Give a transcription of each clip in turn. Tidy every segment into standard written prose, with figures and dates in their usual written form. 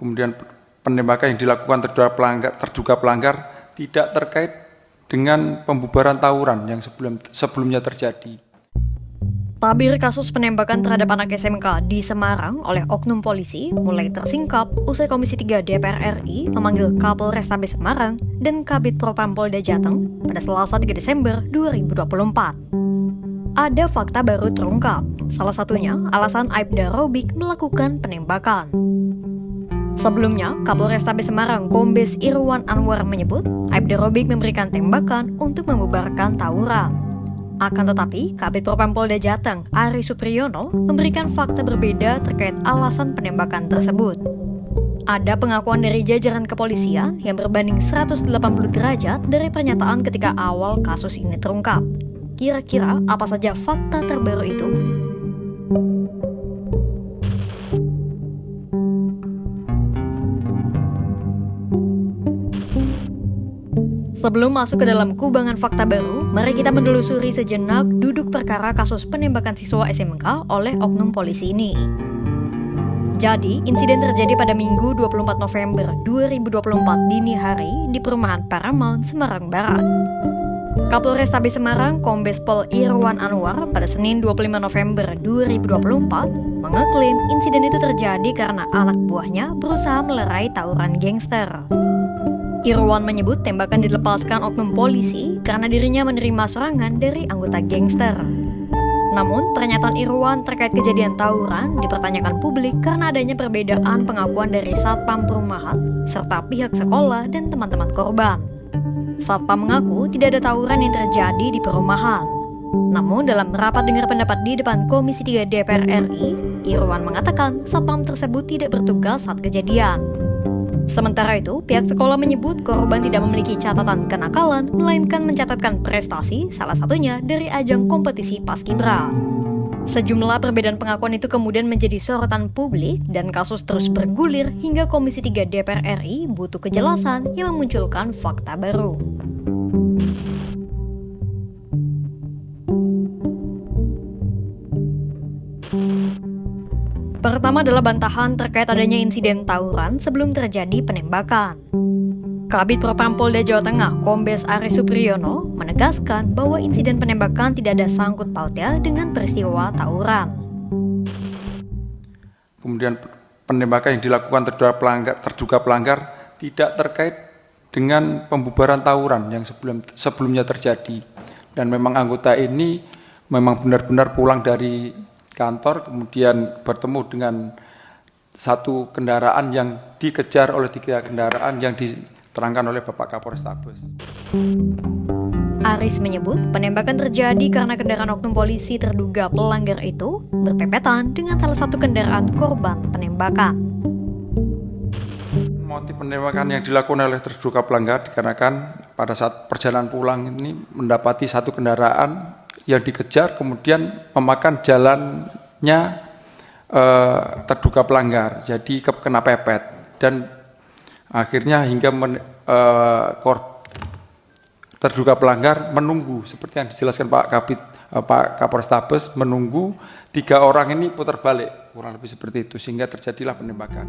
Kemudian penembakan yang dilakukan terduga pelanggar tidak terkait dengan pembubaran tawuran yang sebelumnya terjadi. Tabir kasus penembakan terhadap anak SMK di Semarang oleh oknum polisi mulai tersingkap usai Komisi 3 DPR RI memanggil Kapolrestabes Semarang dan Kabid Propam Polda Jateng pada Selasa 3 Desember 2024. Ada fakta baru terungkap, salah satunya alasan Aibda Robik melakukan penembakan. Sebelumnya, Kapolrestabes Semarang Kombes Irwan Anwar menyebut Aibda Robik memberikan tembakan untuk membubarkan tawuran. Akan tetapi, Kabid Propam Polda Jateng, Ari Supriyono, memberikan fakta berbeda terkait alasan penembakan tersebut. Ada pengakuan dari jajaran kepolisian yang berbanding 180 derajat dari pernyataan ketika awal kasus ini terungkap. Kira-kira apa saja fakta terbaru itu? Sebelum masuk ke dalam kubangan fakta baru, mari kita menelusuri sejenak duduk perkara kasus penembakan siswa SMK oleh oknum polisi ini. Jadi, insiden terjadi pada Minggu 24 November 2024 dini hari di perumahan Paramount, Semarang Barat. Kapolrestabes Semarang Kombes Pol Irwan Anwar pada Senin 25 November 2024 mengeklaim insiden itu terjadi karena anak buahnya berusaha melerai tawuran gangster. Irwan menyebut tembakan dilepaskan oknum polisi karena dirinya menerima serangan dari anggota gangster. Namun, pernyataan Irwan terkait kejadian tawuran dipertanyakan publik karena adanya perbedaan pengakuan dari Satpam Perumahan serta pihak sekolah dan teman-teman korban. Satpam mengaku tidak ada tawuran yang terjadi di perumahan. Namun, dalam rapat dengar pendapat di depan Komisi 3 DPR RI, Irwan mengatakan Satpam tersebut tidak bertugas saat kejadian. Sementara itu, pihak sekolah menyebut korban tidak memiliki catatan kenakalan, melainkan mencatatkan prestasi, salah satunya dari ajang kompetisi Paskibra. Sejumlah perbedaan pengakuan itu kemudian menjadi sorotan publik dan kasus terus bergulir hingga Komisi 3 DPR RI butuh kejelasan yang memunculkan fakta baru. Pertama adalah bantahan terkait adanya insiden tawuran sebelum terjadi penembakan. Kabid Propam Polda Jawa Tengah, Kombes Ari Supriyono, menegaskan bahwa insiden penembakan tidak ada sangkut pautnya dengan peristiwa tawuran. Kemudian penembakan yang dilakukan terduga pelanggar tidak terkait dengan pembubaran tawuran yang sebelumnya terjadi. Dan memang anggota ini memang benar-benar pulang dari kantor, kemudian bertemu dengan satu kendaraan yang dikejar oleh 3 kendaraan yang diterangkan oleh Bapak Kapolrestabes. Aris menyebut penembakan terjadi karena kendaraan oknum polisi terduga pelanggar itu berpepetan dengan salah satu kendaraan korban penembakan. Motif penembakan yang dilakukan oleh terduga pelanggar dikarenakan pada saat perjalanan pulang ini mendapati satu kendaraan yang dikejar kemudian memakan jalannya terduga pelanggar, jadi kena pepet dan akhirnya hingga terduga pelanggar menunggu seperti yang dijelaskan Pak Kapolrestabes, menunggu 3 orang ini putar balik kurang lebih seperti itu sehingga terjadilah penembakan.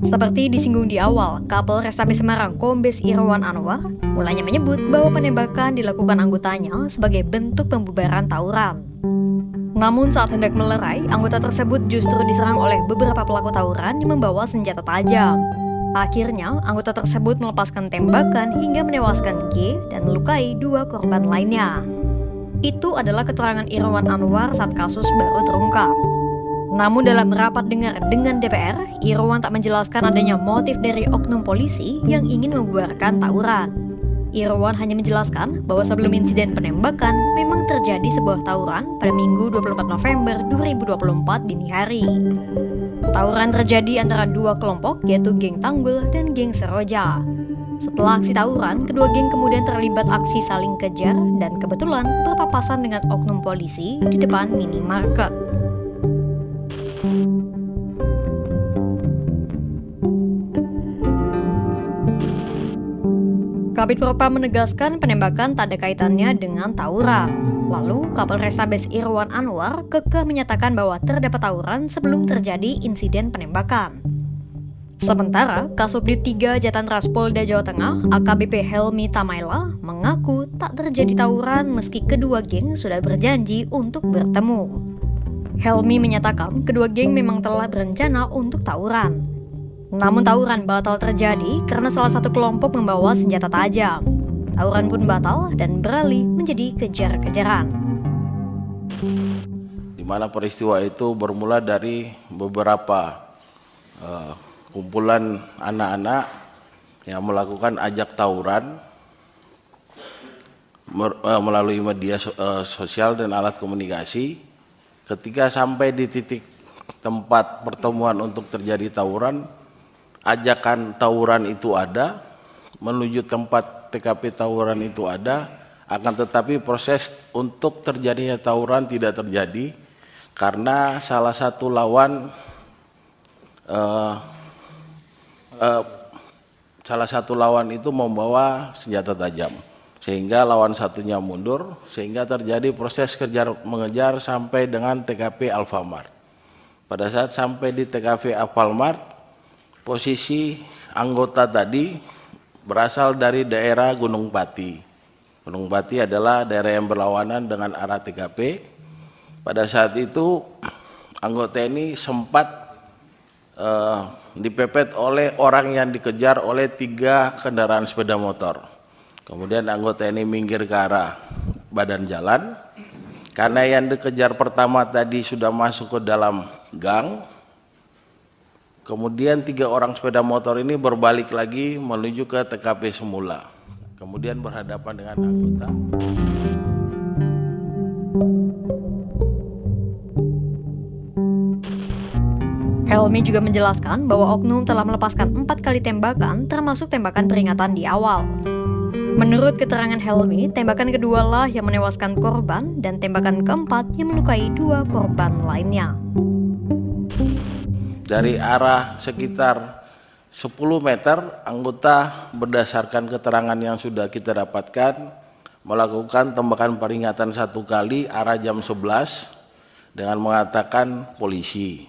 Seperti disinggung di awal, Kapolrestabes Semarang Kombes Irwan Anwar mulanya menyebut bahwa penembakan dilakukan anggotanya sebagai bentuk pembubaran tawuran. Namun saat hendak melerai, anggota tersebut justru diserang oleh beberapa pelaku tawuran yang membawa senjata tajam. Akhirnya, anggota tersebut melepaskan tembakan hingga menewaskan G dan melukai 2 korban lainnya. Itu adalah keterangan Irwan Anwar saat kasus baru terungkap. Namun dalam rapat dengar dengan DPR, Irwan tak menjelaskan adanya motif dari oknum polisi yang ingin membubarkan tawuran. Irwan hanya menjelaskan bahwa sebelum insiden penembakan memang terjadi sebuah tawuran pada Minggu 24 November 2024 dini hari. Tawuran terjadi antara 2 kelompok yaitu geng Tanggul dan geng Seroja. Setelah aksi tawuran, kedua geng kemudian terlibat aksi saling kejar dan kebetulan berpapasan dengan oknum polisi di depan minimarket. Kabid Propam menegaskan penembakan tak ada kaitannya dengan tawuran. Lalu, Kapolrestabes Irwan Anwar kekeh menyatakan bahwa terdapat tawuran sebelum terjadi insiden penembakan. Sementara, Kasubdit 3 Jatanras Polda Jawa Tengah, AKBP Helmi Tamaila, mengaku tak terjadi tawuran meski kedua geng sudah berjanji untuk bertemu. Helmi menyatakan kedua geng memang telah berencana untuk tawuran. Namun tawuran batal terjadi karena salah satu kelompok membawa senjata tajam. Tawuran pun batal dan beralih menjadi kejar-kejaran. Di mana peristiwa itu bermula dari beberapa kumpulan anak-anak yang melakukan ajak tawuran melalui media sosial dan alat komunikasi. Ketika sampai di titik tempat pertemuan untuk terjadi tawuran, ajakan tawuran itu ada, menuju tempat TKP tawuran itu ada, akan tetapi proses untuk terjadinya tawuran tidak terjadi karena salah satu lawan itu membawa senjata tajam, sehingga lawan satunya mundur, sehingga terjadi proses kejar-mengejar sampai dengan TKP Alfamart. Pada saat sampai di TKP Alfamart, posisi anggota tadi berasal dari daerah Gunung Pati. Gunung Pati adalah daerah yang berlawanan dengan arah TKP. Pada saat itu anggota ini sempat dipepet oleh orang yang dikejar oleh 3 kendaraan sepeda motor. Kemudian anggota ini minggir ke arah badan jalan. Karena yang dikejar pertama tadi sudah masuk ke dalam gang, kemudian 3 orang sepeda motor ini berbalik lagi menuju ke TKP semula. Kemudian berhadapan dengan anggota. Helmi juga menjelaskan bahwa oknum telah melepaskan 4 kali tembakan termasuk tembakan peringatan di awal. Menurut keterangan Helmi, tembakan kedua lah yang menewaskan korban dan tembakan keempat yang melukai 2 korban lainnya. Dari arah sekitar 10 meter, anggota berdasarkan keterangan yang sudah kita dapatkan melakukan tembakan peringatan 1 kali arah jam 11 dengan mengatakan polisi.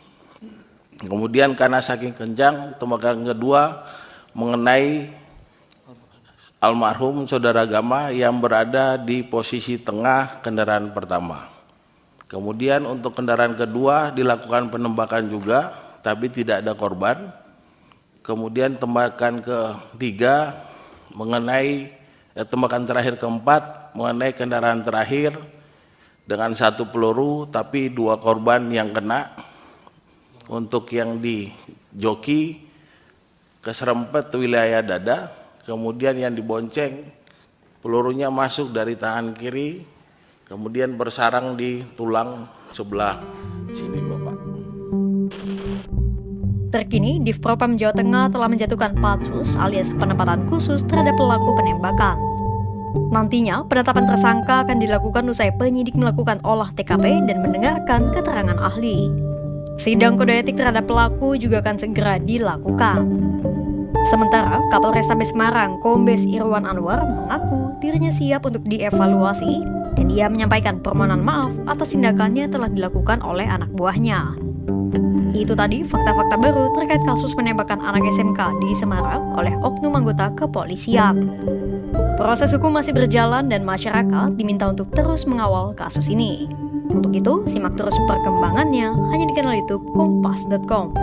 Kemudian karena saking kencang, tembakan kedua mengenai almarhum saudara Gama yang berada di posisi tengah kendaraan pertama. Kemudian untuk kendaraan kedua dilakukan penembakan juga, tapi tidak ada korban. Kemudian tembakan ketiga mengenai tembakan terakhir keempat mengenai kendaraan terakhir dengan 1 peluru, tapi 2 korban yang kena. Untuk yang di joki keserempet wilayah dada, kemudian yang dibonceng pelurunya masuk dari tangan kiri, kemudian bersarang di tulang sebelah sini, Bapak. Terkini, Div Propam Jawa Tengah telah menjatuhkan patsus alias penempatan khusus terhadap pelaku penembakan. Nantinya, penetapan tersangka akan dilakukan usai penyidik melakukan olah TKP dan mendengarkan keterangan ahli. Sidang kode etik terhadap pelaku juga akan segera dilakukan. Sementara, Kapolrestabes Semarang, Kombes Irwan Anwar mengaku dirinya siap untuk dievaluasi dan ia menyampaikan permohonan maaf atas tindakannya telah dilakukan oleh anak buahnya. Itu tadi fakta-fakta baru terkait kasus penembakan anak SMK di Semarang oleh oknum anggota kepolisian. Proses hukum masih berjalan dan masyarakat diminta untuk terus mengawal kasus ini. Untuk itu, simak terus perkembangannya hanya di kanal YouTube Kompas.com.